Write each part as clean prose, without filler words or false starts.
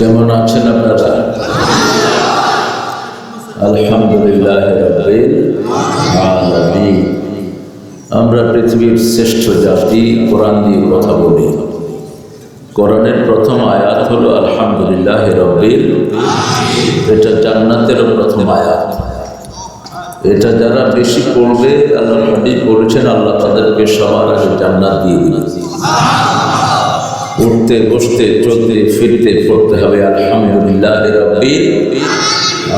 কেমন আছেন আপনারা? আলহামদুলিল্লাহ রাব্বিল আলামিন। আমরা পৃথিবীর শ্রেষ্ঠ জাতি, কোরআন দিয়ে কথা বলি। কোরআনের প্রথম আয়াত হলো আলহামদুলিল্লাহ রাব্বিল। এটা জান্নাতেরও প্রথম আয়াত। এটা যারা বেশি পড়বে, আল্লাহ হাবিব বলেছেন, আল্লাহ তাদেরকে সবার আগে জান্নাত দিয়ে দিবেন। উঠতে বসতে চলতে ফিরতে পড়তে হবে আলহামদুলিল্লাহ রাব্বিল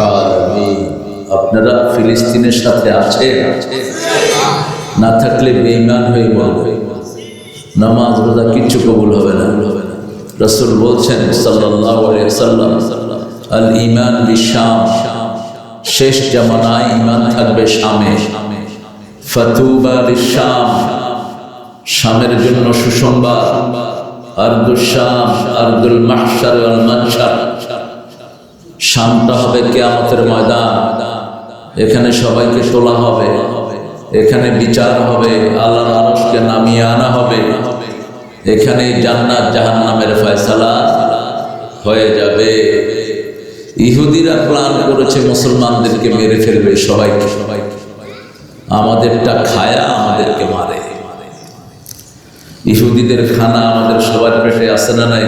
আলামিন। আপনারা ফিলিস্তিনের সাথে আছেন? না থাকলে বেঈমান হয়ে মরবে। নামাজ রোজা কিচ্ছু কবুল হবে না। রাসূল বলছেন সাল্লাল্লাহু আলাইহি ওয়াসাল্লাম, আল ঈমান বিশাম, শেষ জামানায় ঈমান থাকবে শামে। ফাতুবা লিশাম, শামের জন্য সুসংবাদ। আরদুল শাম, আরদুল মাহশার ওয়াল মানশার, শামটা হবে কিয়ামতের ময়দান। এখানে সবাইকে তোলা হবে, এখানে বিচার হবে, আল্লাহর আরশকে নামিয়ে আনা হবে, এখানে জান্নাত জাহান্নামের ফয়সালা হয়ে যাবে। ইহুদিরা প্ল্যান করেছে মুসলমানদেরকে মেরে ফেলবে, সবাইকে। আমাদেরটা খায়া আমাদেরকে মারে। ইহুদিদের খানা আমাদের সবার পেটে আসে না নাই?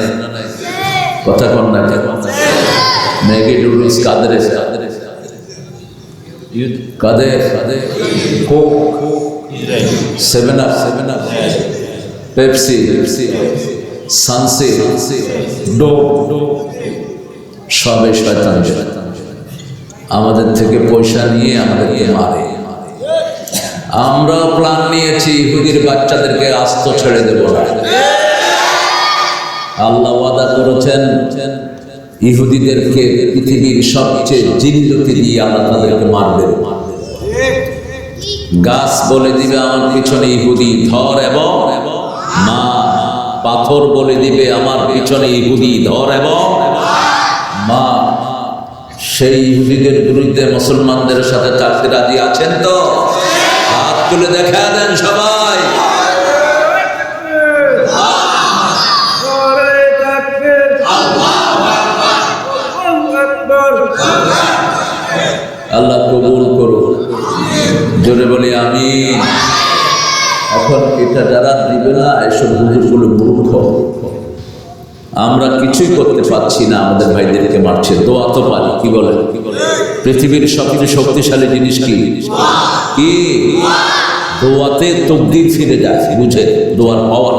কথা কন না কেন? ম্যাগি নুডলস কাদের কাদের কোক, সেভেন আপ, পেপসি, সানসি, ডোপ, সবে শয়তান। আমাদের থেকে পয়সা নিয়ে আমাদেরকে মারে। আমরা প্ল্যান নিয়েছি ইহুদির বাচ্চাদেরকে আস্ত ছেড়ে দেব না। আল্লাহ ওয়াদা করেছেন ইহুদিদেরকে পৃথিবীর সবচেয়ে জিল্লতি দিয়ে আল্লাহ তাদেরকে মারবে। গাছ বলে দিবে আমার পিছনে ইহুদি ধর এবং মা। পাথর বলে দিবে আমার পিছনে ইহুদি ধর এবং মা। সেই ইহুদিদের বিরুদ্ধে মুসলমানদের সাথে থাকতে রাজি আছেন তো? হাত তুলে দেখা দেন সবাই। আল্লাহ কবুল করুন, জোরে বলি আমিন। এখন এটা যারা দিবে না, এসব হুজুরগুলো মূর্খ। আমরা কিছুই করতে পারছি না, আমাদের ভাইদেরকে মারছে। দোয়া তো পারি, কি বলে? পৃথিবীর সবচেয়ে শক্তিশালী জিনিস কি? দোয়াতে তকদির ফিরে যায়, বুঝে? দোয়ার পাওয়ার।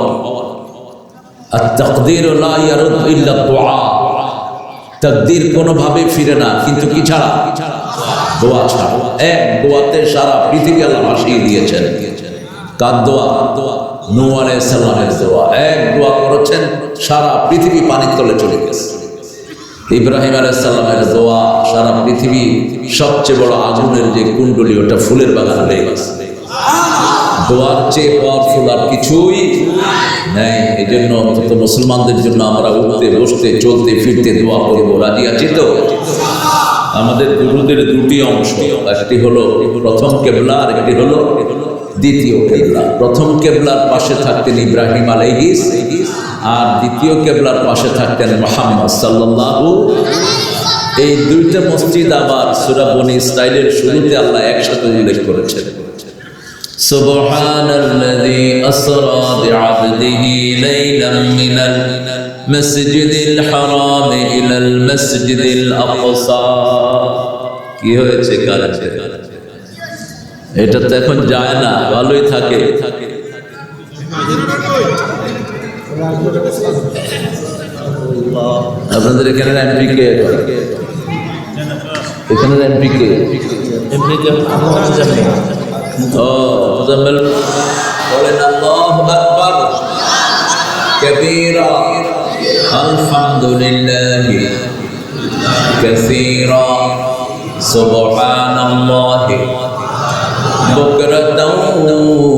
আর তাকদীর লা ইয়ারুদ ইল্লা দুআ। তাকদীর কোনোভাবে ফিরে না, কিন্তু কি ছাড়া? দোয়া ছাড়া। এক দোয়াতে সারা পৃথিবী আল্লাহ ভাসিয়ে দিয়েছেন। কার দোয়া? নূহ আলাইহিস সালামের দোয়া। এক দোয়া করেছেন, সারা পৃথিবী পানির তলে চলে গেছে। ইব্রাহিম আলাইহিস সালামের দোয়া, সারা পৃথিবী সবচেয়ে বড় আগুনের যে কুণ্ডলী, ওটা ফুলের বাগান হয়ে গেছে। দোয়ার চেয়ে পাওয়ারফুল আর কিছুই নেই। এই জন্য অন্তত মুসলমানদের জন্য আমরা উঠতে বসতে চলতে ফিরতে দোয়া করবো। রাজি আছি তো? আমাদের গুরুদের দুটি অংশ, একটি হলো প্রথম কেবলা, আর একটি হলো দ্বিতীয় কেবলা। প্রথম কেবলার পাশে থাকতেন ইব্রাহিম আলাইহিস, আর দ্বিতীয় কেবলার পাশে থাকতেন মুহাম্মদ সাল্লাল্লাহু। এই দুইটা মসজিদ আবার সূরা বনী ইসরাঈলের শুরুতে আল্লাহ একসাথে উল্লেখ করেছেন। সুবহানাল্লাযী আসরা বিআবদিহি লাইলাম মিনাল মাসজিদিল হারাম ইলাল মাসজিদিল আকসা। কি হয়েছে কাজে? এটা তো এখন যায় না, ভালোই থাকে। আপনাদের এখানে এমপি কে? এখানে এমপি কে? মুজাম্মিল বলেন আল্লাহু আকবার কাবীরা আলহামদুলিল্লাহি কাসীরা সুবহানাল্লাহি বুকরাতাও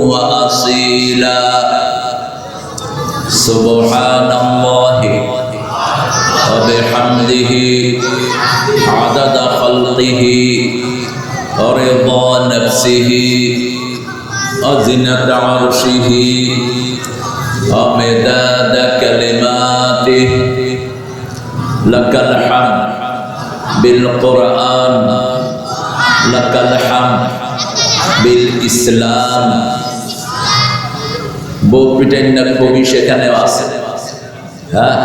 ওয়া আসীলা সুবহানাল্লাহি ওয়া বিহামদিহি আদাদা খালকিহি ওয়া রিদা নাফসিহি ওয়া জিনাতা আরশিহি ওয়া মিদাদা কালিমাতিহি লাকাল হামদ বিল কুরআন, লাকাল হামদ বিল ইসলাম। বউ পিটাইন না কবি সেখানেও আছে। হ্যাঁ,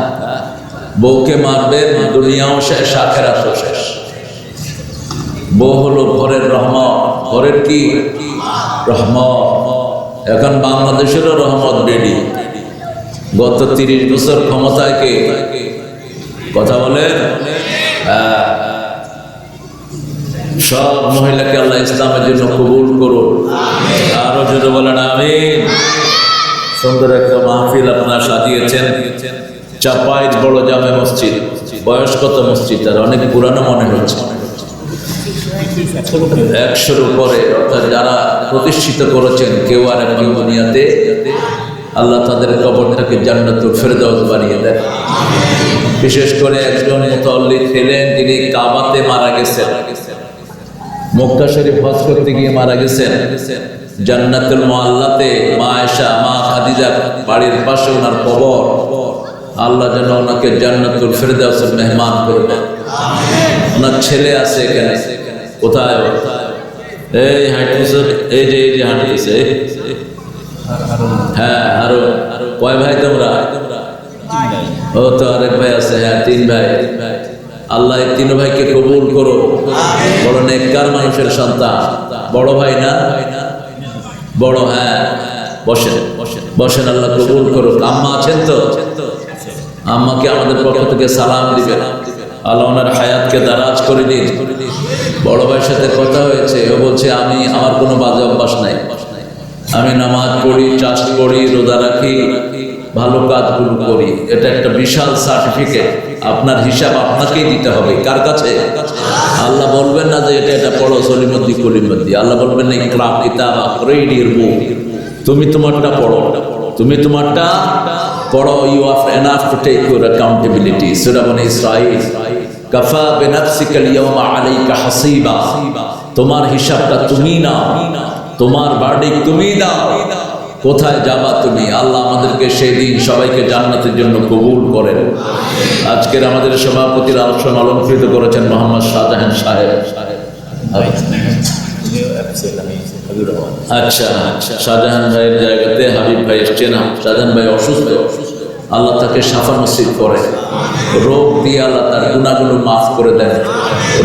বউকে মারবেন, দুনিয়াও শেষ, আখিরাতও শেষ। বউ হলো ঘরের রহমত। ঘরের কি রহমত? এখন বাংলাদেশেরও রহমত বেডি। গত 30 বছর ক্ষমতায় কে কথা বলেন? সব মহিলাকে আল্লাহ ইসলামের জন্য কবুল করুন। আরো যদি বলেন আমিন। সুন্দর একটা মাহফিল আপনারা সাজিয়েছেন। চাপাইর বড় জামে মসজিদ। বয়স কত মসজিদ? আর অনেক পুরানো মনে হচ্ছে। 100-র উপরে, অর্থাৎ যারা প্রতিষ্ঠিত করেছেন কেউ আর এখন দুনিয়াতে, আল্লাহ তাদের কবরটাকে জান্নাতুল ফেরদাউস বানিয়ে দেন। বিশেষ করে একজন মুতাল্লি ছিলেন, যিনি কাবাতে মারা গেছেন, মক্কা শরীফ হজ করতে গিয়ে মারা গেছেন। জান্নাতুল মুআল্লাতে মা আয়েশা, মা খাদিজার বাড়ির পাশে ওনার কবর। আল্লাহ যেন ওনাকে জান্নাতুল ফেরদাউসের মেহমান করে দেন। ওনার ছেলে আছে এখানে। কোথায়? এই হাঁটতেছে, এই যে হাঁটতেছে। হ্যাঁ, আরো কয় ভাই তোমরা? ও তো আরেক ভাই আছে। হ্যাঁ, 3 ভাই। আল্লাহ এই 3 ভাইকে কবুল করো। বড় নেককার মানুষের সন্তান। বড় ভাই না? বড়। হ্যাঁ, বসেন বসেন, আল্লাহ কবুল করো। আম্মা আছেন তো? আম্মাকে আমাদের পক্ষ থেকে সালাম দিবেন। আল্লাহ ওনার হায়াতকে দারাজ করে দিন। বড় ভাইয়ের সাথে কথা হয়েছে, ও বলছে আমার কোনো বাজে অভ্যাস নাই, আমি নামাজ পড়ি, চাষ করি, রোজা রাখি, ভালো কাজগুলো করি। এটা একটা বিশাল সার্টিফিকেট। আপনার হিসাব আপনাকেই দিতে হবে। কার কাছে? আল্লাহ বলবেন না যে এটা পড়ো সলিমদ্দি কলিমদ্দি। আল্লাহ বলবেন ইকরা কিতাবা রেডির বুক, তুমি তোমারটা পড়ো, তুমি তোমারটা পড়ো। You are enough to take your accountability. সূরা বনী ইসরাঈল, কাফা বিনাফসিকা আল-ইয়াওমা আলাইকা হাসিবা। তোমার হিসাবটা তুমি নাও, তোমার ভার্ডিক্ট তুমি দাও। কোথায় যাবা তুমি? আল্লাহ আমাদেরকে সেই দিন সবাইকে জান্নাতের জন্য কবুল করেন। আজকের আমাদের সভাপতির আলোচনা অলঙ্কৃত করেছেন মোহাম্মদ শাহজাহান সাহেব। আচ্ছা, শাহজাহান ভাইয়ের জায়গাতে হাবিব ভাই এসছে না। শাহজাহান ভাই অসুস্থ, আল্লাহ তাকে শাফা নসিব করে। রোগ দিয়ে আল্লাহ তার গুনাহগুলো মাফ করে দেন।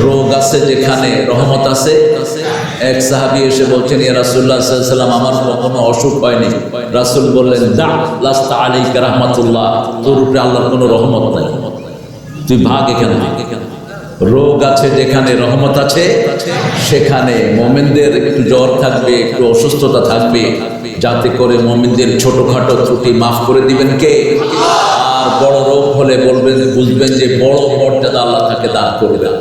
রোগ আছে যেখানে রহমত আছে। এক সাহাবী এসে বলছেন, ইয়া রাসূলুল্লাহ সাল্লাল্লাহু আলাইহি ওয়াসাল্লাম, আমার কখনো অসুখ হয়নি। রাসূল বললেন, দা লাস্তা আলাইকা রাহমাতুল্লাহ, তোর উপরে আল্লাহর কোনো রহমত নাই, তুই ভাগ এখান থেকে। রোগ আছে যেখানে রহমত আছে, সেখানে মুমিনদের একটু জ্বর থাকবে, একটু অসুস্থতা থাকবে, যাতে করে মুমিনদের ছোটখাটো ত্রুটি মাফ করে দিবেন কে? আর বড় রোগ হলে বুঝবেন যে বড় মর্যাদা আল্লাহ তাকে দান করবেন।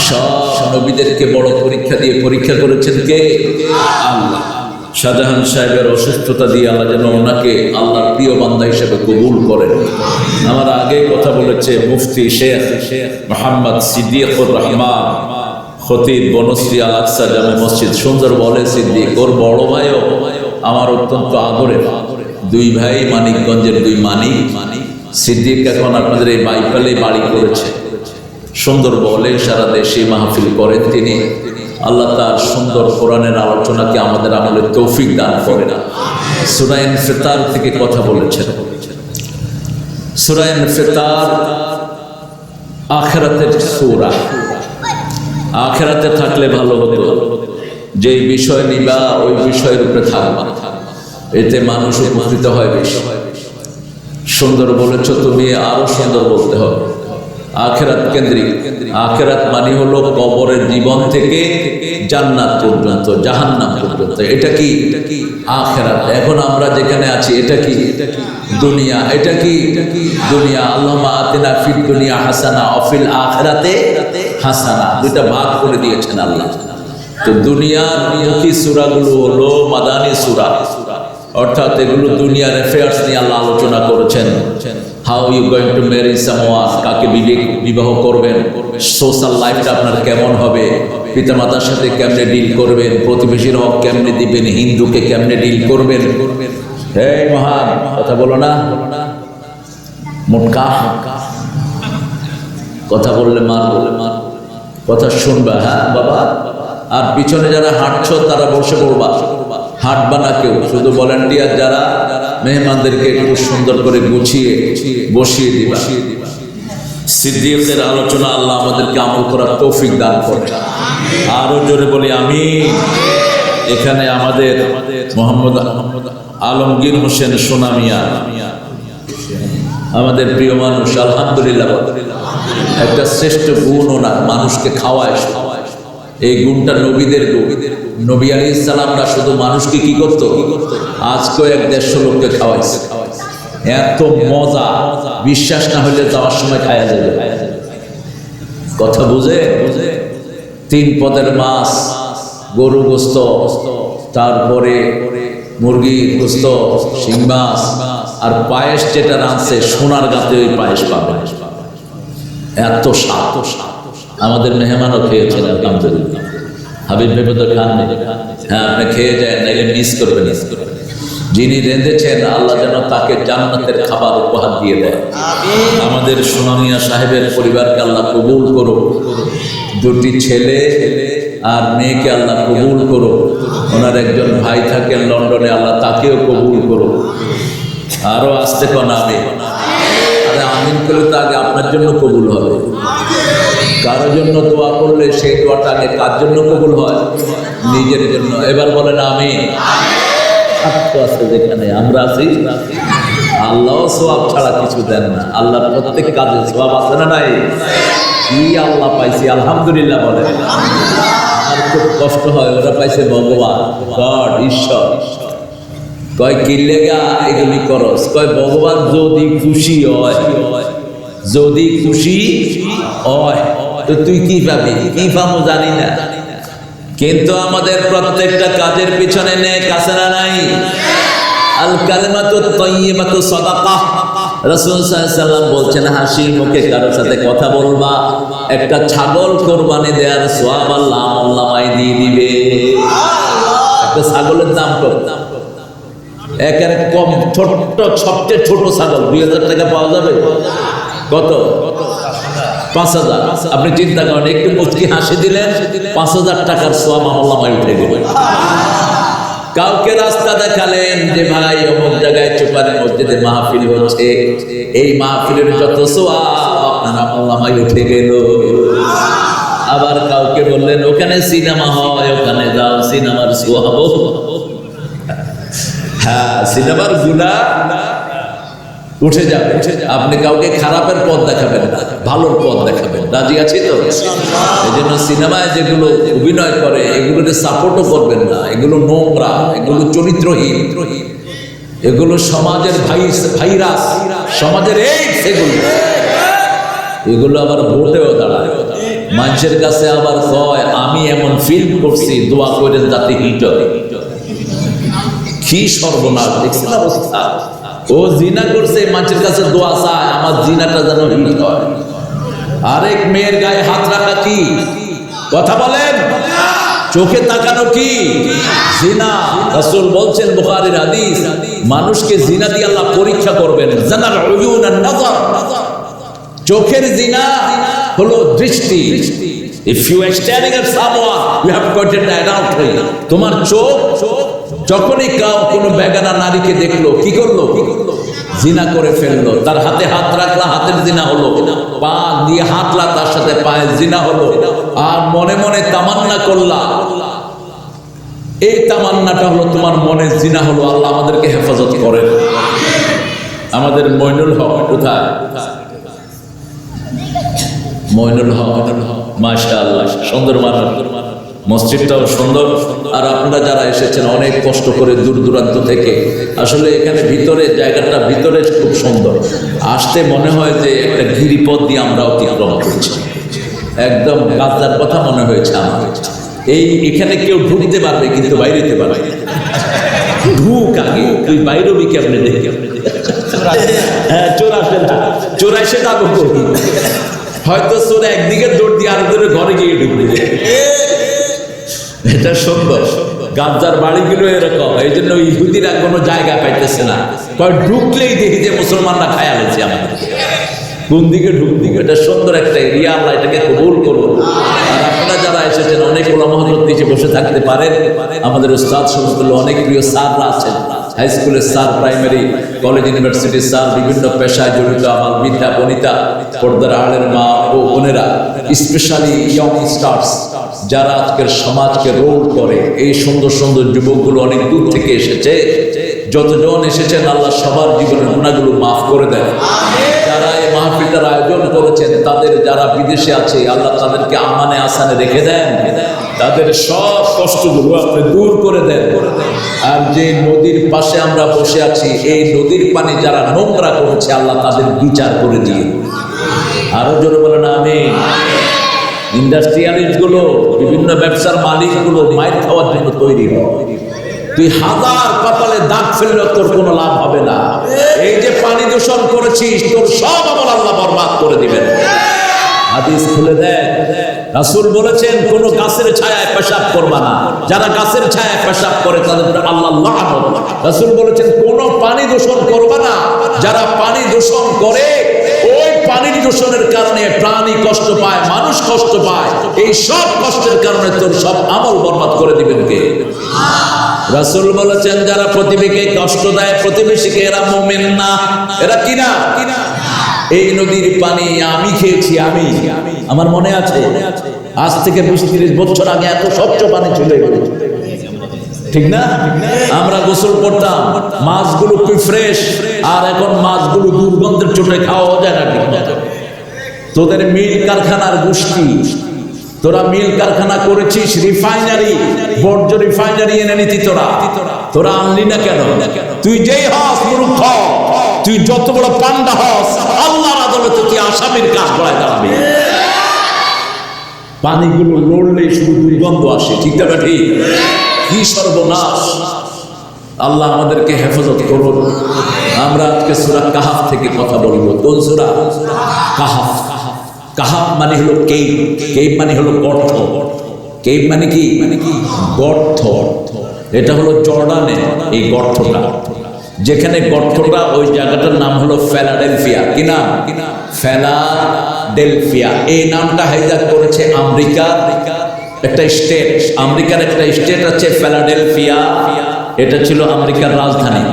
সব নবীদেরকে বড় পরীক্ষা দিয়ে পরীক্ষা করেছেন কে? আল্লাহ। শাহজাহান সাহেবের অসুস্থতা দিয়ে আল্লাহ যেন ওনাকে আল্লাহর প্রিয় বান্দা হিসেবে কবুল করেন। আমার আগে কথা বলেছে মুফতি শেখ মোহাম্মদ সিদ্দিকুর রহমান, খতিব বনশ্রী আল আকসা জামে মসজিদ। সুন্দর বলে সিদ্দিক, ওর বড় ভাইও আমার অত্যন্ত আদরের। 2 ভাই, মানিকগঞ্জের 2 মানিক। সিদ্দিক এখন আপনাদের এই বাইপালে বাড়ি করেছে। সুন্দর বলে, সারা দেশে মাহফিল করেন তিনি। আল্লাহ তার সুন্দর কোরআনের আলোচনাকে আমাদের আমলের তৌফিক দান করেন। সূরা ইনফিতার থেকে কথা বলেছেন। সূরা ইনফিতার আখিরাতের সূরা। আখিরাতে থাকলে ভালো হতো, যেই বিষয় নিবা ওই বিষয়ের উপরে থাকবা, এতে মানুষ উপকৃত হয় বেশি। সুন্দর বলেছ তুমি, আরো সুন্দর বলতে হবে। আখিরাত কেন্দ্রিক। আখিরাত মানে হলো কবরের জীবন থেকে জান্নাত পর্যন্ত, জাহান্নাম পর্যন্ত। এটা কি আখিরাত। এখন আমরা যেখানে আছি এটা কি দুনিয়া। এটা কি দুনিয়া। আল্লাহুম্মা আতিনা ফিদ দুনিয়া হাসানা ওয়া ফিল আখিরাতি হাসানা, দুইটা ভাগ করে দিয়েছেন আল্লাহ। তো দুনিয়ার মুখী সূরাগুলো হলো মাদানী সূরা, অর্থাৎ এগুলো দুনিয়ার অ্যাফেয়ার্স নিয়ে আল্লাহ আলোচনা করেছেন। How you going to marry someone, কাকে বিবাহ করবেন, সোশ্যাল লাইফটা আপনার কেমন হবে, পিতামাতার সাথে কেমনে ডিল করবেন, প্রতিবেশীর হক কেমনে দিবেন, হিন্দুকে কেমনে ডিল করবেন। এই মহান কথা বলো না, মোটকা কথা বললে কথা শুনবা, হ্যাঁ বাবা। আর পিছনে যারা হাঁটছো তারা বসে পড়বা, হাঁটবা না কেউ, শুধু ভলান্টিয়ার যারা মেহমানদেরকে একটু সুন্দর করে গুছিয়ে বসিয়ে দিবা। সিদ্দিকদের আলোচনা আল্লাহ আমাদেরকে আমল করার তৌফিক দান করে। আরো জোরে বলি আমিন। এখানে আমাদের মোহাম্মদ আলমগীর হোসেন সোনামিয়া, আমাদের প্রিয় মানুষ, আলহামদুলিল্লাহ। একটা শ্রেষ্ঠ গুণ ওনার, মানুষকে খাওয়ায়। এই গুণটা নবীদের গুণ। নবী আলাইহিস সালামরা শুধু মানুষকে কি করতো, আজকেও 150 লোককে খাওয়াইছে। এত মজা, বিশ্বাস না হলে যাওয়ার সময় খাওয়া যাবে। কথা বুঝে 3 পদের মাছ, গরু গোস্ত, তারপরে মুরগির গোস্ত, শিং মাছ, আর পায়েস যেটা রাঁধছে সোনার গাতে ওই পায়েস পাবে। এত স্বাদ। আমাদের মেহমানও খেয়েছেন আলহামদুলিল্লাহ। হাবিব ভেবে তো খান নেই, হ্যাঁ আপনি খেয়ে যায়, নাইলে মিস করবেন। যিনি রেঁধেছেন আল্লাহ যেন তাকে জান্নাতের খাবার উপহার দিয়ে দেয়। আমাদের সোনামিয়া সাহেবের পরিবারকে আল্লাহ কবুল করো, 2টি ছেলে আর মেয়েকে আল্লাহ কবুল করো। ওনার একজন ভাই থাকেন লন্ডনে, আল্লাহ তাকেও কবুল করো। আরো আসতে কোন আমি, আরে আমিন করলে তো আগে আপনার জন্য কবুল হবে। কারোর জন্য দোয়া করলে সেই দোয়াটা আগে কার জন্য কবুল হয়? নিজের জন্য। এবার বলেন আমিন। আছে যেখানে আমরা আছি, আল্লাহ সওয়াব ছাড়া কিছু দেন না। আল্লাহ প্রত্যেক কাজে সওয়াব আছে না নাই? কি আল্লাহ পাইছি আলহামদুলিল্লাহ বলে। আর খুব কষ্ট হয়, ওরা পাইছে ভগবান, গড, ঈশ্বর। কয় কিল্লেগা এগুলি করস? কয় ভগবান যদি খুশি হয়, যদি খুশি হয় তো তুই কি পাবি? কি পাবো জানি না, কিন্তু আমাদের প্রত্যেকটা কাজের পিছনে নেক আছে না নাই? আল কালিমাতু তাইয়্যিবাতু সাদাকাহ। রাসূল সাল্লাল্লাহু আলাইহি ওয়াসাল্লাম বলছেন, হাসি মুখে কারোর সাথে কথা বলবা, একটা ছাগল কোরবানি দেওয়ার সওয়াব আল্লাহ আমলনামায় দিয়ে দিবে। একটা ছাগলের দাম কত? একের কম ছোট্ট, সবচেয়ে ছোট ছাগল 2000 টাকা পাওয়া যাবে। কত? 5000। আপনি চিন্তা করেন, একটু মুচকি হাসি দিলেন, 5000 টাকার সওয়াব আমলনামায় উঠে গেল। কাউকে রাস্তা দেখালেন যে ভাই অমুক জায়গায় চুপারে মসজিদে মাহফিল হচ্ছে, এই মাহফিলের যত সওয়াব আপনার আমলনামায় উঠে গেল। আবার কাউকে বললেন ওখানে সিনেমা হয়, ওখানে যাও, সিনেমার সওয়াব। হ্যাঁ, সিনেমার গুনাহ উঠে যাবে। আপনি কাউকে খারাপের পথ দেখাবেন না, ভালোর পথ দেখাবেন। রাজি আছি তো? এই জন্য সিনেমায় যেগুলো অভিনয় করে এগুলোকে সাপোর্টও করবেন না। এগুলো নোংরা, এগুলো চরিত্রহীন, এগুলো সমাজের ভাইরাস, সমাজের এগুলো আবার ভোটেও দাঁড়ায়। মানুষের কাছে আবার কয় আমি এমন ফিল্ম করছি, দোয়া করেন যাতে হিট হয়। কি সর্বনাশ দেখছেন অবস্থা। ও জিনা করছে, মানুষের কাছে দোয়া চায় আমার জিনাটা যেন হিট হয়। আরেক মেয়ের গায়ে হাত রাখা কি? কথা বলেন। চোখে তাকানো কি? জিনা। রাসূল বলছেন, বুখারীর হাদিস, মানুষকে জিনা দিয়ে আল্লাহ পরীক্ষা করবেন। জানার উয়ুন আন নাযার, চোখের জিনা হলো দৃষ্টি। If you are staring at someone, you have committed adultery. তোমার চোখ যখনই কোনো বেগানা নারীকে দেখলো, কি করলো? জিনা করে ফেললো। তার হাতে হাত রাখলা, হাতের জিনা হলো। পা দিয়ে হাঁটলা, তার সাথে পায়ের জিনা হলো। আর মনে মনে তামান্না করলা, এই তামান্নাটা হলো তোমার মনের জিনা হলো। আল্লাহ আমাদেরকে হেফাজত করেন। আমাদের মইনুল হক কোথায়? মইনুল হক, মাশাআল্লাহ, সুন্দর মানুষ, মসজিদটাও সুন্দর। আর আপনারা যারা এসেছেন অনেক কষ্ট করে দূর দূরান্ত থেকে, আসলে এখানে ভিতরে জায়গাটা ভিতরে খুব সুন্দর। আসতে মনে হয় যে একটা গিরিপথ দিয়ে আমরা অতিক্রম করছি। একদম গাছদার কথা মনে হয়েছে আমার। এখানে কেউ ঢুকতে পারবে কিন্তু বাইরে যেতে পারবে। ঢুক আগে, তুই বাইরে বি কেমনে দেখে। হ্যাঁ, চোর আসে না, চোর এসে যাবো। হয়তো চোর একদিকে দৌড় দিয়ে আরেকজনের ঘরে গিয়ে ঢুকবে। এটা সুন্দর। গাবজার বাড়িগুলো এরকম। এই জন্য ইহুদিরা কোনো জায়গা পাইতেছে না, ঢুকলেই দেখি যে মুসলমানরা খায়া গেছে আমাদের। কোন দিকে ঢুকবো? এটা সুন্দর একটা এরিয়া, আল্লাহ এটাকে কবুল করুন। আর আপনারা যারা এসেছেন অনেক ওলামা হযরত নিচে বসে থাকতে পারেন, আমাদের উস্তাদ সমস্ত অনেক প্রিয় স্যাররা আছেন, হাই স্কুলের স্যার, প্রাইমারি, কলেজ, ইউনিভার্সিটির স্যার, বিভিন্ন পেশায় জড়িত আমার বিদ্যা বনিতা, পর্দার আড়ের মা ও বোনেরা, স্পেশালি ইয়ং স্টার্স যারা আজকের সমাজকে রোল করে, এই সুন্দর সুন্দর যুবকগুলো অনেক দূর থেকে এসেছে। যতজন এসেছেন আল্লাহ সবার জীবনের গুনাহগুলো মাফ করে দেন। যারা এই মাহফিলটার আয়োজন করেছেন, তাদের যারা বিদেশে আছে আল্লাহ তাদেরকে আমানে আসানে রেখে দেন, তাদের সব কষ্টগুলো আপনি দূর করে দেন। আর যে নদীর পাশে আমরা বসে আছি, এই নদীর পানি যারা নোংরা করেছে আল্লাহ তাদের বিচার করে দিয়ে, আরো জোরে বলেন আমিন। ইন্ডাস্ট্রিয়ালিস্ট গুলো, বিভিন্ন ব্যবসার মালিক গুলো মাইর খাওয়ার জন্য তৈরি হয়। তুই হাজার কপালে দাগ ফেললেও তোর কোনো লাভ হবে না। এই যে পানি দূষণ করেছিস, তোর সব আমল আল্লাহ বরবাদ করে দিবেন। হাদিস খুলে দেখ, রাসূল বলেছেন কোন গাছের ছায়ায় পেশাব করবা না, যারা গাছের ছায়ায় পেশাব করে তাদের আল্লাহ লানত। রাসূল বলেছেন কোন পানি দূষণ করবা না, যারা পানি দূষণ করে ওই পানির দূষণের কারণে প্রাণী কষ্ট পায়, মানুষ কষ্ট পায়, এই সব কষ্টের কারণে তোর সব আমল বরবাদ করে দিবেন কে? রাসূল বলেছেন যারা প্রতিবেশীকে কষ্ট দেয়, প্রতিবেশীকে, এরা মুমিন না। এরা কি না? এই নদীর পানি আমি খেয়েছি, আমি আমার মনে আছে আজ থেকে 20-30 বছর আগে এত স্বচ্ছ পানি ছিল, ঠিক না? আমরা গোসল করতাম, মাছগুলো কি ফ্রেশ, আর এখন মাছগুলো দুর্গন্ধের চোটে খাওয়া যায় না। ঠিক না? তোদের মিল কারখানার গোষ্ঠী, তোরা মিল কারখানা করেছিস, রিফাইনারি, বর্জ্য রিফাইনারি এনে নিতি, তোরা আনলি না কেন? তুই যেই হস মূর্খ, তুই যত বড় পান্ডা হস, আল্লাহর আদালতে তুই আসামির কাজ করায় দাঁড়াবি। পানিগুলো লড়লেই শুধু দুর্গন্ধ আসে, ঠিক না? ঠিক? কি সর্বনাশ! আল্লাহ আমাদেরকে হেফাজত করুন। আমরা আজকে সূরা কাহাফ থেকে কথা বলবো। কোন সূরা? কাহাফ। কাহাফ মানে হলো কেইভ, কেইভ মানে হলো গর্ত। কেইভ মানে কি? গর্ত। এটা হলো জর্ডানে এই গর্তটা, যেখানে গর্তটা, ওই জায়গাটার নাম হলো ফিলাডেলফিয়া। কি নাম? ফিলাডেলফিয়া। এই নামটা হাইজ্যাক করেছে আমেরিকার একটা স্টেট। আমেরিকার একটা স্টেট আছে ফিলাডেলফিয়া, এটা ছিল আমেরিকার রাজধানী।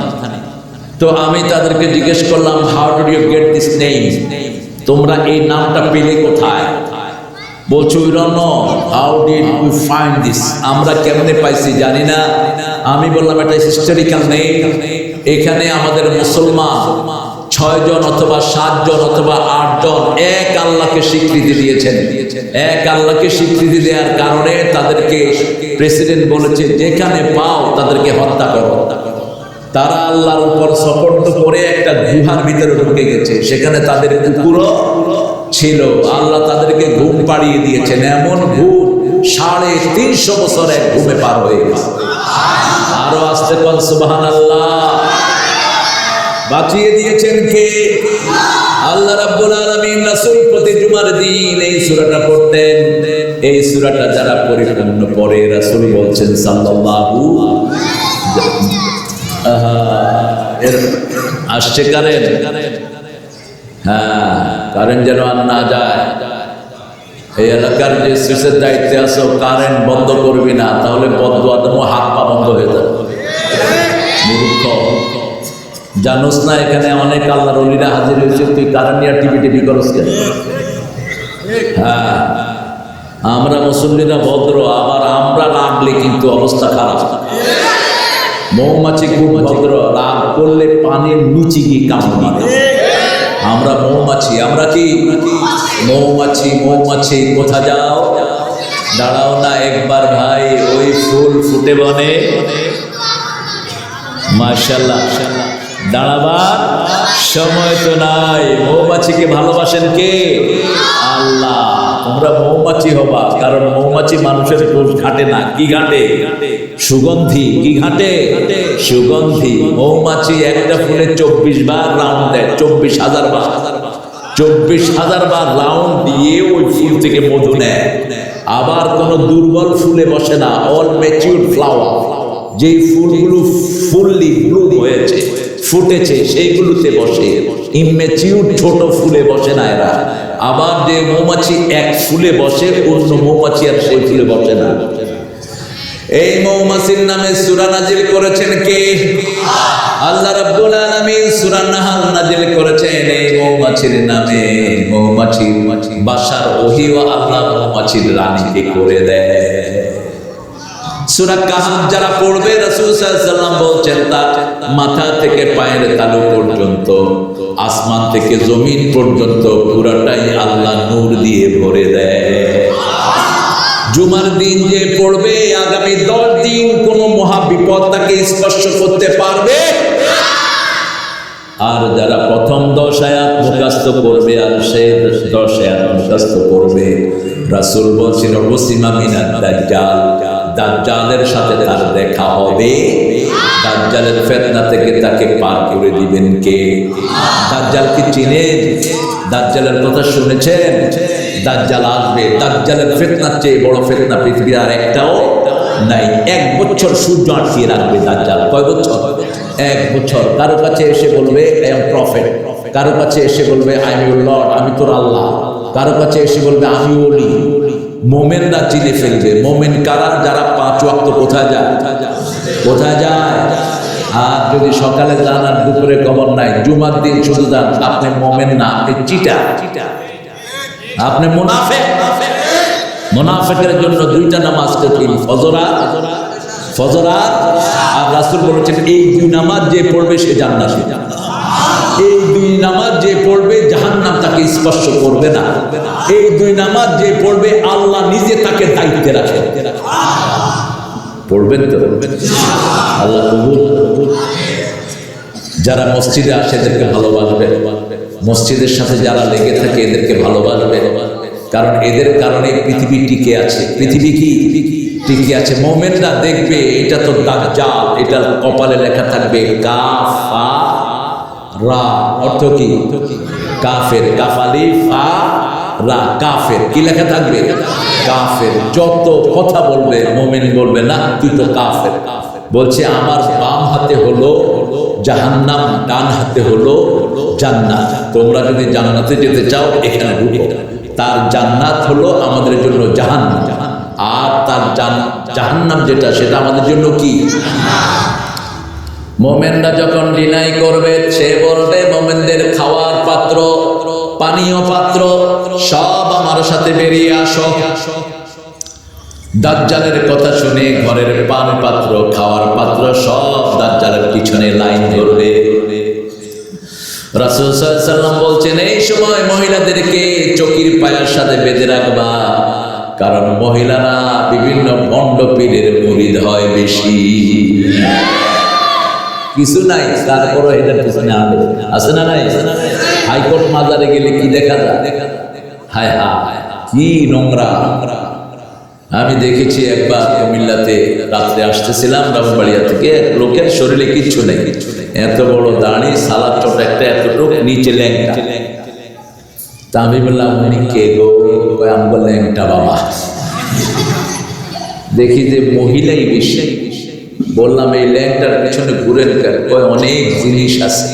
তো আমি তাদেরকে জিজ্ঞেস করলাম, how did you get this name? তোমরা এই নামটা পেলে কোথায়? বলছো we don't know, how did we find this? আমরা কেমনে পাইছি জানি না। আমি বললাম এটা হিস্টোরিক্যাল নেম। এখানে আমাদের মুসলমান 6 জন অথবা 7 জন অথবা 8 জন এক আল্লাহকে স্বীকৃতি দিয়েছেন। এক আল্লাহকে স্বীকৃতি দেওয়ার কারণে তাদেরকে প্রেসিডেন্ট বলেছে যেখানে পাও তাদেরকে হত্যা করো। তারা আল্লাহর উপর সপর্দ করে একটা গুহার ভিতরে ঢুকে গেছে, সেখানে তাদের কুকুরও ছিল। আল্লাহ তাদেরকে ঘুম পাড়িয়ে দিয়েছেন, এমন ঘুম 350 বছর এক ঘুমে পার হয়ে গেছে। আরো আসতে কোন সুবহানাল্লাহ। বাঁচিয়ে দিয়েছেন কে? আল্লাহ রাব্বুল আলামিন। রাসূল প্রতি জুমার দিন এই সূরাটা পড়তেন। এই সূরাটা যারা পরিপূর্ণ পড়ে, রাসূল বলছেন সাল্লাল্লাহু আসছে কারেন্ট। হ্যাঁ, কারেন্ট যেন আর না যায়। এই এলাকার যে সুইচের দায়িত্বে আছো, কারেন্ট বন্ধ করবি না, তাহলে বদদুয়া তোমার হাত পা বন্ধ হয়ে যাবে। মূর্খ, জানোস না এখানে অনেক আল্লাহর ওলিরা হাজির হয়েছে, তুই কারেন্ট নিয়ে টিপি করস কেন? হ্যাঁ, আমরা মুসল্লিরা ভদ্র, আবার আমরা রাগলে কিন্তু অবস্থা খারাপ। মৌমাছি খুব ভদ্র, রাগ করলে পানির নিচে গিয়ে কামড় মারে। আমরা মৌমাছি, আমরা কি মৌমাছি? মৌমাছি কোথা যাও? দাঁড়াও না একবার ভাই, ওই ফুল ফুটে বনে। মাশাআল্লাহ, দাঁড়াবার সময় তো নাই। মৌমাছিকে ভালোবাসেন কে? আল্লাহ। তোমরা মৌমাছি হবা, কারণ মৌমাছি মানুষের দোষ ঘাটে না। কি ঘাটে? সুগন্ধি। কি ঘাটে? সুগন্ধি। মৌমাছি একটা ফুলে 24 বার রাউন্ড দেয়, 24,000 বার। 24,000 বার রাউন্ড দিয়ে ওই ফুল থেকে মধু নেয়। আবার কোন দুর্বল ফুলে বসে না, অল ম্যাচিউরড ফ্লাওয়ার, যেই ফুলগুলো ফুললি ব্লুম হয়েছে, ফুটেছে সেইগুলোতে বসে। ইমেচিউর ছোট ফুলে বসে না এরা। আবার যে মৌমাছি এক ফুলে বসে, অন্য মৌমাছি আর সেই ফুলে বসে না। এই মৌমাছির নামে সূরা নাজিল করেছেন কে? আল্লাহ রাব্বুল আলামিন সূরা নাহাল নাজিল করেছেন এই মৌমাছির নামে। মৌমাছি বাসার ওহিও আল্লাহ মৌমাছির রানীকে করে দেয়। সূরা কাহাফ যারা পড়বে, রাসূল সাল্লাল্লাহু আলাইহি ওয়াসাল্লাম বলছেন তার মাথা থেকে পায়ের তালু পর্যন্ত, আসমান থেকে জমিন পর্যন্ত পুরাটাই আল্লাহ নূর দিয়ে ভরে দেয়। জুমার দিন যে পড়বে, আগামী 10 দিন কোন মহাবিপদ তাকে স্পর্শ করতে পারবে। আর যারা প্রথম 10 আয়াত মুখস্থ করবে আর সেই 10 আয়াত মুখস্থ করবে, রাসূল বলছেন ওয়াসিমা মিনাদ দাজ্জাল, দাজ্জালের সাথে তার দেখা হবে। দাজ্জালের ফিতনা থেকে তাকে পার করে দিবেন কে? দাজ্জাল কি চিনেন? দাজ্জালের কথা শুনেছেন? দাজ্জাল আসবে। দাজ্জালের ফিতনার চেয়ে বড় ফিতনা পৃথিবীর আর একটাও নাই। 1 বছর সূর্য আটকিয়ে রাখবে দাজ্জাল। কয় বছর? 1 বছর। কারো কাছে এসে বলবে আই এম প্রফেট, কারো কাছে এসে বলবে আই এম ইউর লর্ড, আমি তোর আল্লাহ, কারো কাছে এসে বলবে আমি ওলি। মোমেনরা চিনে ফেলবে। মোমেন কারা? যারা 5 ওয়াক্ত কোথায় যায়? কোথায় যায়? আর যদি সকালে যান আর দুপুরে খবর নাই, জুমার দিন শুধু যান, আপনি মোমেন না, আপনি চিটা, আপনি মুনাফিক। মুনাফিকের জন্য 2টা নামাজ কঠিন, ফজর আর রাসূল বলেছেন এই 2 নামাজ যে পড়বে সে জান্নাতি। এই 2 নামাজ যে পড়বে জাহান্নাম তাকে স্পর্শ করবে না। এই 2 নামাজ যে পড়বে আল্লাহ নিজে তাকে দায়িত্বে রাখে। পড়বেন তো? আল্লাহ কবুল। যারা মসজিদে আসে এদেরকে ভালোবাসবে, মসজিদের সাথে যারা লেগে থাকে এদেরকে ভালোবাসবে, কারণ এদের কারণে পৃথিবী টিকে আছে। পৃথিবী কি টিকে আছে? মুমিনরা দেখবে এটা তো দাজ্জাল, এটার কপালে লেখা থাকবে কাফারা। অর্থ কি? কাফের। কাফালিফা রা, কাফের। কি লেখা থাকবে? কাফের। যত কথা বলবে মুমিন বলবে না তুই তো কাফের। বলছে আমার বাম হাতে হলো জাহান্নাম, ডান হাতে হলো জান্নাত। তোমরা যদি জান্নাতে যেতে চাও এখানে ঢুকো। তার জান্নাত হলো আমাদের জন্য জাহান্নাম, আর তার জাহান্নাম যেটা সেটা আমাদের জন্য কি? মোমেনরা যখন ডিনাই করবে, সে বলবে মোমেনদের খাওয়ার পাত্র, পানীয় পাত্র সব আমার সাথে বেরিয়ে আসো। দাজ্জালের কথা শুনে ঘরের পান পাত্র, খাওয়ার পাত্র সব দাজ্জালের পিছনে লাইন ধরবে। রাসূল সাল্লাল্লাহু আলাইহি ওয়াসাল্লাম বলছেন এই সময় মহিলাদেরকে চকির পায়ের সাথে বেঁধে রাখবা, কারণ মহিলারা বিভিন্ন ভণ্ড পীরের মুরিদ হয় বেশি। কিছু নাই, তারপরও এটার পিছনে আছে না নাই? হাইকোর্ট মাজারে গেলে কি দেখা যায়? হায় হায় কি নোংরা। আমি দেখেছি একবার কুমিল্লাতে রাত্রে আসতেছিলাম ব্রাহ্মণবাড়িয়া থেকে, লোকের শরীরে কিচ্ছু নেই, এত বড় দাড়ি, সালাদ চট একটা এতটুক, নিচে ল্যাংটা। তা আমি বললাম উনি কে গো? আমি বললাম ল্যাংটা বাবা। দেখি যে মহিলাই বেশি। বললাম এই ল্যাংটার পিছনে ঘুরেন কেন? অনেক জিনিস আছে।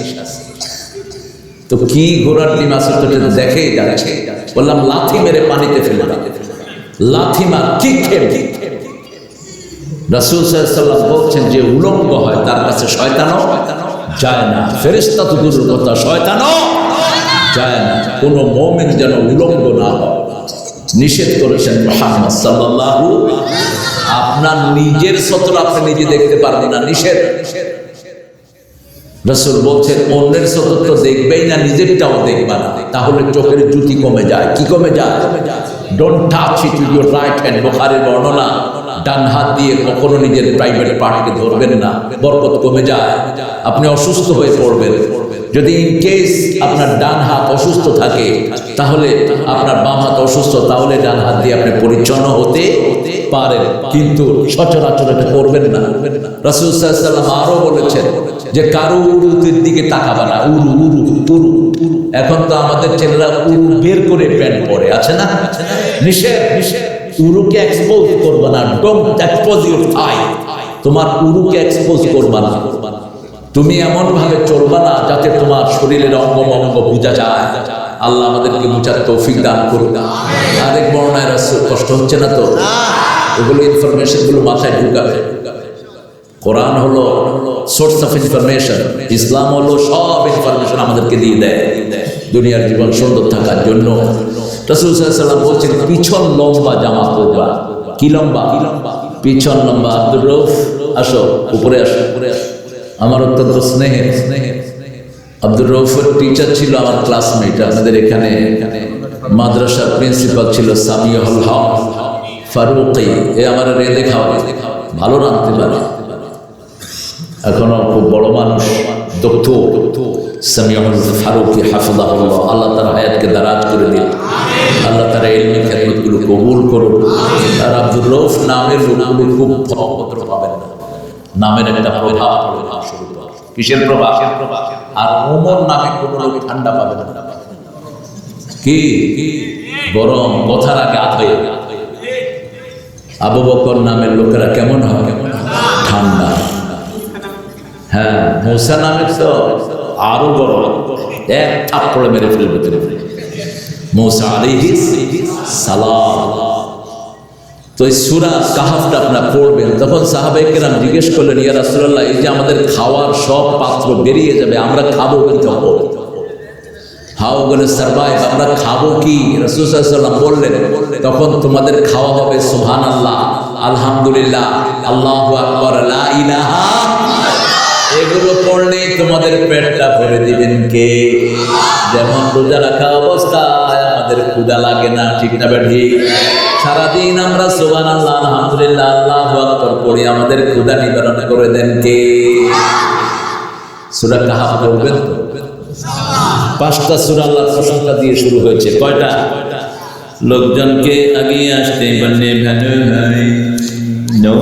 তো কি ঘোরার ডিম আছে তো দেখেই যাচ্ছে। বললাম লাথি মেরে পানিতে ফেলে দাও। লাথি মার, ঠিক খেয়ে। রাসূল সাল্লাল্লাহু আলাইহি ওয়াসাল্লাম বলছেন যে উলঙ্গ হয় তার কাছে শয়তানও যায় না। ফেরেশতা তো দূরের কথা, শয়তানও যায় না। কোন মুমিন যেন উলঙ্গ না হয় নিষেধ করেছেন মুহাম্মদ সাল্লাল্লাহু। আপনার নিজের সতর আপনি নিজে দেখতে পারবেন না, নিষেধ। রাসূল বলছেন অন্যের সতর তো দেখবেই না, নিজেরটাও দেখবা না, তাহলে চোখের জ্যোতি কমে যায়। কি কমে যায়? Don't touch it with your right hand. বুখারীর বর্ণনা, ডান হাত দিয়ে কখনো নিজের প্রাইভেট পার্টকে ধরবেন না, বরকত কমে যায়। আপনি অসুস্থ হয়ে পড়বেন। যদি ইন কেস আপনার ডান হাত অসুস্থ থাকে, তাহলে আপনার বাম হাত অসুস্থ, তাহলে ডান হাত দিয়ে আপনি পরিচ্ছন্ন হতে পারেন, কিন্তু সচরাচর এটা করবেন না। রাসূল সাল্লাল্লাহু আলাইহি ওয়াসাল্লাম আরো বলেছেন যে কারো উরুর দিকে তাকাবা না। উরু এখন তো আমাদের ছেলেরা উরু বের করে প্যান্ট পরে, আছে না? নিষেধ। উরুকে এক্সপোজ করবা না। ডোন্ট এক্সপোজ ইউর থাই। তোমার উরুকে এক্সপোজ করবা না। তুমি এমন ভাবে চলবা না যাতে তোমার শরীরের অঙ্গ অঙ্গ বোঝা যায়। আল্লাহ আমাদেরকে বোঝার তৌফিক দান করুন। আরেক বর্ণায় রাসূল কষ্ট হচ্ছে না তো? এগুলো ইনফরমেশন গুলো মাথায় ঢুকাবে। কোরআন হলো সোর্স অফ ইনফরমেশন, ইসলাম হলো সব ইনফরমেশন আমাদেরকে দিয়ে দেয় দুনিয়ার জীবন সুন্দর থাকার জন্য। রাসূল সাল্লাল্লাহু আলাইহি ওয়াসাল্লাম বলছেন পিছন লম্বা জামা পরবা। কি লম্বা? পিছন লম্বা। আব্দুর রউফ আসো, উপরে আসো। আমার অত্যন্ত স্নেহের আব্দুর রউফের টিচার ছিল আমার ক্লাসমেট, আমাদের এখানে মাদ্রাসার প্রিন্সিপাল ছিল সামিউল হক ফারুকী। এ আমার রেঁধে খাওয়া, ভালো রাঁধতে পারে, এখনো খুব বড় মানুষ, দক্ষ সামিউল ফারুকী হাফিজাহুল্লাহ। আল্লাহ তার হায়াতকে দারাজ করে দিন, আল্লাহ তার ইলমি খেদমতগুলো কবুল করুন। আর আব্দুর রউফ নামের লোকগুলো খুব ফলপ্রদ পাবেন না, নামের একটা প্রভাব পড়ে না। কিসের প্রভাব? আর ওমর নামে কোনো লোক ঠান্ডা পাবে না, কি গরম, কথার আগে আতয়ে। আবু বকর নামের লোকেরা কেমন হয়? ঠান্ডা। হ্যাঁ, মূসা নামের তো আরো গরম, এক থাপ্পড়ে মেরে ফেলবে মূসা আলাইহিস সালাম। তো এই সূরা কাহাফটা আপনারা পড়বেন। তখন সাহাবায়ে কেরাম জিজ্ঞেস করলেন, ইয়া রাসূলুল্লাহ, এই যে আমাদের খাওয়ার সব পাত্র বেরিয়ে যাবে, আমরা খাবো কিন্তু হাউ গোলে সারভাইভ, আমরা খাবো কি? রাসূল সাল্লাল্লাহু আলাইহি ওয়াসাল্লাম বললেন, তখন তোমাদের খাওয়া হবে সুবহানাল্লাহ, আলহামদুলিল্লাহ, আল্লাহু আকবার, লা ইলাহা, এগুলো পড়লেই তোমাদের পেটটা ভরে দিবেন কে? যেমন রোজা রাখা অবস্থায় আমাদের ক্ষুধা লাগে না, ঠিক না বেঠি? সারাদিন আমরা সুবহানাল্লাহ, আলহামদুলিল্লাহ, আল্লাহু আকবার পড়ি, আমাদের ক্ষুধা নিবারণ করে দেন কে? সূরা কাহাফ পড়বেন তো? 5টা সূরা আল্লাহর প্রশংসা দিয়ে শুরু হয়েছে। কয়টা? লোকজনকে আগিয়ে আসতে বললে ভালো হয়, নো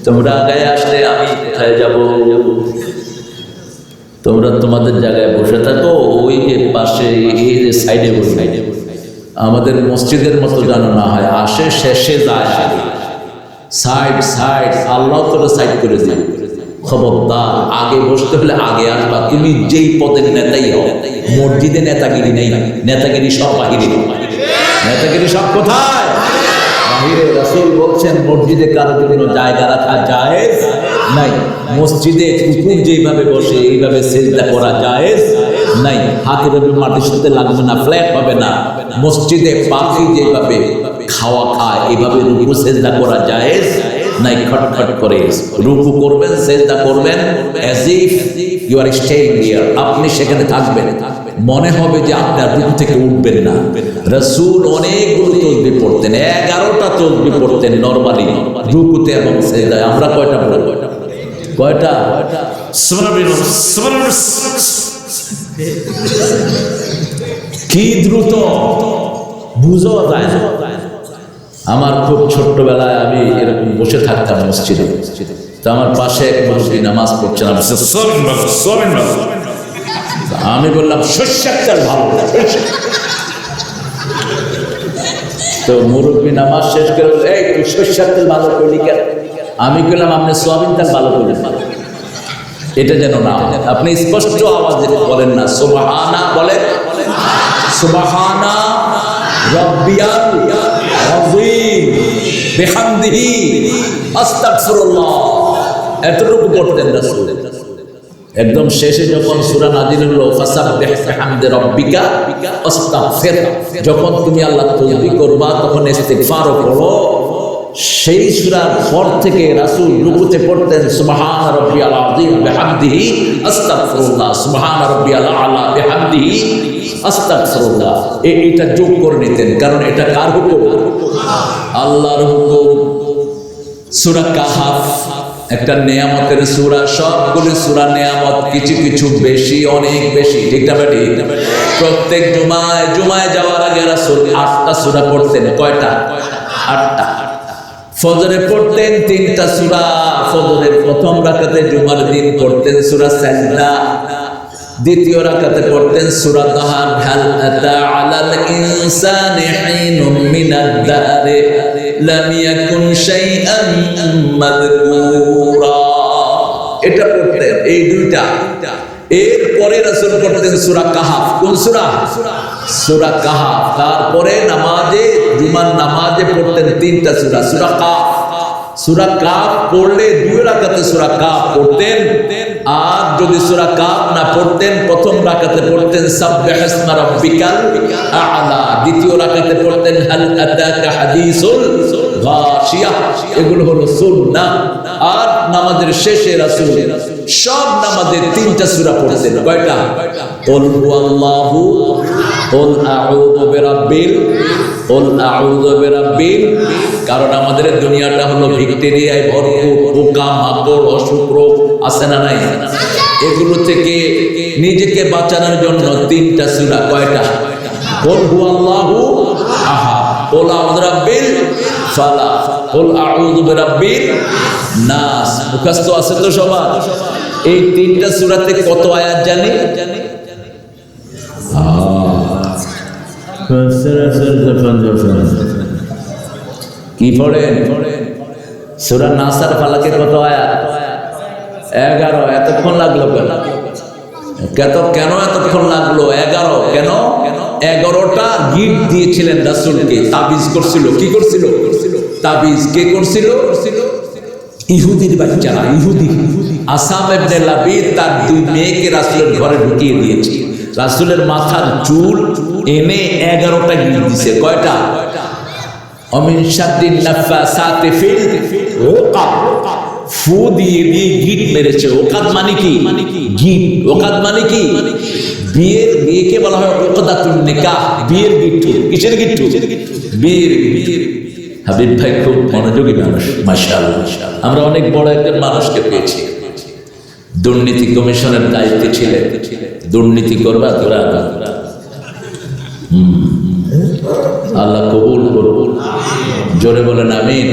তোমরা আগে আসলে আমি কোথায় যাব? তোমরা তোমাদের জায়গায় বসে থাকো, ওই যে পাশে এই যে সাইডে বসে। আমাদের মসজিদের মতো যেন না হয়, আসে শেষে যায় আগে, সাইড সাইড, আল্লাহ তোরা সাইড করে দিন। খবরদার, আগে বসতে হলে আগে আসবা। তুমি যেই পদের নেতাই হও, মসজিদে নেতাগিরি নেই, নেতাগিরি সব বাহিরে। নেতাগিরি সব কোথায়? বাহিরে। রাসূল বলছেন মসজিদে কারো জন্য জায়গা রাখা জায়েজ নাই। মসজিদে কুকুর যেইভাবে বসে এইভাবে সিজদা করা জায়েজ নাই। হাতের মাটির সাথে লাগবে না, ফ্ল্যাট হবে না। মসজিদে পাখি যেভাবে খাওয়া খায় এইভাবে রুকু সিজদা করা জায়েজ নাই। খটখট করে রুকু করবেন, সিজদা করবেন, as if you are staying here, আপনি সেখানে থাকবেন। মনে হবে যে আপনার রুকু থেকে উঠবেন না। রাসূল অনেকগুলো তাসবিহ পড়তেন, 11টা তাসবিহ পড়তেন নরমালি রুকুতে এবং সিজদায়। আমরা কয়টা পড়ব? কয়টা? কি দ্রুত বুঝো যায় না। আমার খুব ছোট্টবেলায় আমি এরকম বসে থাকতাম মসজিদে, তো আমার পাশে এক মুরব্বি নামাজ পড়ছেন, আমি বললাম সরষের তেল ভালো। তো মুরব্বি নামাজ শেষ করে বলল, এই তুই সরষের তেল ভালো করলি কেন? আমি বললাম আপনি সয়াবিন তেল ভালো করলেন। এটা যেন না, আপনি স্পষ্ট আওয়াজে বলেন না সুবহানা, বলেন সুবহানা রাব্বিয়াল আযীম বিহামদিহি আস্তাগফিরুল্লাহ, এতটুকু করতেন রাসূল। একদম শেষে যখন সূরা নাযিল হলো ফাসাব্বিহ বিহামদি রাব্বিকা আস্তাগফির, যখন তুমি আল্লাহর তাসবিহ করবা তখন ইস্তিগফারও করো। সেই সূরার পর থেকে রাসূল রুকুতে পড়তেন সুবহান রাব্বিয়াল আযীম বিহামদিহি আস্তাগফিরুল্লাহ, সুবহান রাব্বিয়াল আলা বিহামদিহি আস্তাগফিরুল্লাহ। এটা যোগ করে নিতেন, কারণ এটা কার হুকুম? আল্লাহর হুকুম। সূরা কাহাফ একটা নেয়ামতের সূরা, সবগুলো সূরা নেয়ামত, কিছু কিছু বেশি, অনেক বেশি, ঠিক না বেটি? প্রত্যেক জুমায় যাওয়ার আগে রাসূল 8টা সূরা পড়তেন। কয়টা? 8টা। ফজরে পড়তেন 3টা সূরা। ফজরের প্রথম রাকাতে জুমার দিন পড়তেন সূরা সাজদা, দ্বিতীয় রাকাতে পড়তেন সূরা তাহা, হাল আতা আলাল ইনসানি হিনুম মিনাদ দাহরি লাম ইয়াকুন শাইআন মাযকুরা। এটা পড়তেন, এই দুইটা। এরপরে রাসূল পড়তেন সূরা কাহাফ। কোন সূরা? সূরা কাহাফ। তারপরে নামাজে, জুমার নামাজে পড়তেন তিনটা সূরা। সূরা কাফ, সূরা কাফ পড়লে 2 রাকাতে সূরা কাফ পড়তেন। আর যদি সূরা কাফ না পড়তেন, প্রথম রাকাতে পড়তেন সাব্বিহিসমা রাব্বিকাল আ'লা, দ্বিতীয় রাকাতে পড়তেন হাল আতাকা হাদিসুল গাশিয়া। এগুলো হলো সুন্নাহ। আর নামাজের শেষে রাসূল সব নামাজে 3টা সূরা পড়তেন। কয়টা? কুল হুয়াল্লাহু, কুল আউযু বিরাব্বিল, কুল আউযু বিরাব্বিল। কারণ আমাদের দুনিয়াটা হলো ব্যাকটেরিয়ায় ভরপুর, পোকা মাকড়, অসুখ রোগ আছে না নাই? এগুলো থেকে নিজেকে বাঁচানোর জন্য 3টা সূরা। কয়টা? কুল হুয়াল্লাহু আহাদ, কুল আউযু বিরাব্বিল ফালাক, কুল আউযু বিরাব্বিন নাস। মুখস্থ আছে তো সবার? এই 3টা সূরাতে কত আয়াত জানি? কি পড়েন? সূরা নাস আর ফালাকে কত আয়াত? 11। এতক্ষণ লাগলো কেন? কেন এতক্ষণ লাগলো? 11 কেন? 11টা গিফট দিয়েছিলেন রাসূলকে, তাবিজ করছিল। কি করছিল? তাবিজ কে করছিল? ইহুদির বাচ্চারা, ইহুদি। আসাম ইবনে লাবিদ তার 2 মেয়েকে রাসূলের ঘরে ঢুকিয়ে দিয়েছে। রাসূলের মাথার চুল এনে 11টা গিফট দিয়েছে। কয়টা? অমিন শাদ্দিন নাফাসাতি ফিল উকাদ, ফু দিয়ে গিট মেরেছে। ওকাদ মানে কি? গিট। ওকাদ মানে কি? বিয়েকে বলা হয় উকদাতুন নিকাহ, বিয়ের গিট্টু। কিসের গিট্টু? বিয়ের গিট্টু। হাবিব ভাই খুব মনোযোগী মানুষ, মাশাআল্লাহ। আমরা অনেক বড় একজন মানুষকে পেয়েছি, দুর্নীতি কমিশনের দায়িত্বে ছিলেন। দুর্নীতি করবা তোরা, আল্লাহ কবুল করুন। জোরে বলেন আমিন।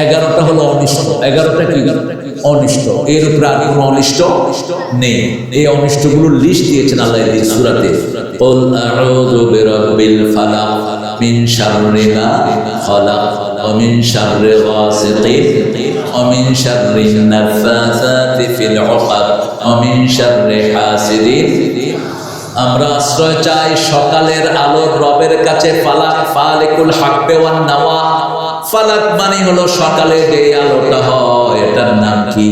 11টা হলো অনিষ্ট। 11টা কি? অনিষ্ট। এর উপরে আর কোনো অনিষ্ট নেই। এই অনিষ্টগুলোর লিস্ট দিয়েছেন আল্লাহ এই সূরাতে। কুল আউযু বিরাব্বিল ফালাক মিন শাররি মা খালাক ওয়া মিন শাররি গাসিকিন ওয়া মিন শাররিন নাফাসাতি ফিল উকাদ ওয়া মিন শাররি হাসিদিন। আমরা আশ্রয় চাই সকালের আলোর রবের কাছে। ফালাক, ফালিকুল হাক্কি ওয়ান নাওয়া। ফালাক মানে হলো সকালে যে আলোটা হয়, এটার নাম কি?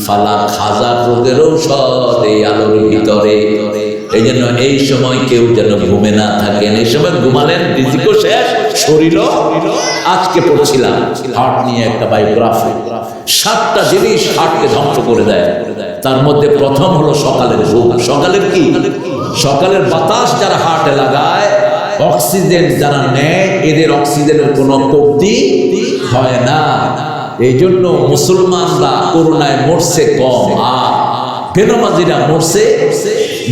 ফালাক। হাজার রোগের ঔষধ এই আলোর ভিতরে। এই জন্য এই সময় কেউ যেন ঘুমে না থাকেন। এই সময় ঘুমালেন রিজিকও শেষ, শরীরও। আজকে পড়ছিলাম হার্ট নিয়ে একটা বায়োগ্রাফি। 7টা জিনিস হার্টকে ধ্বংস করে দেয়। তার মধ্যে প্রথম হলো সকালের ঘুম। সকালের কি? সকালের বাতাস যারা হার্টে লাগায়, অক্সিজেন যারা নেয়, এদের অক্সিজেনের কোনো কমতি হয় না। এই জন্য মুসলমানরা করোনায় মরছে কম, আর বেনামাজিরা মরছে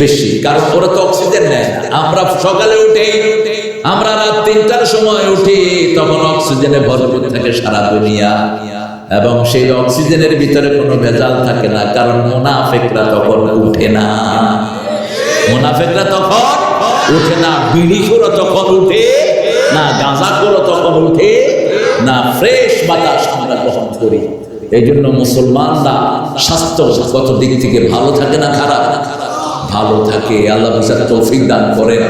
বেশি, কারণ ওরা তো অক্সিজেন নেয় না। আমরা সকালে উঠে, আমরা রাত 3টার সময় উঠি, তখন অক্সিজেনে ভরপুর থাকে সারা দুনিয়া, এবং সেই অক্সিজেনের ভিতরে কোনো ভেজাল থাকে না, কারণ মুনাফিকরা তখন উঠে না। মুনাফিকরা তখন উঠে না, বিড়িখোরও তখন উঠে না, গাঁজাখোরও তখন উঠে না। ফ্রেশ বাতাস আমরা গ্রহণ করি। এই জন্য মুসলমানরা স্বাস্থ্যগত দিক থেকে ভালো থাকে না খারাপ? ভালো থাকে। আল্লাহ তৌফিক দান করেন।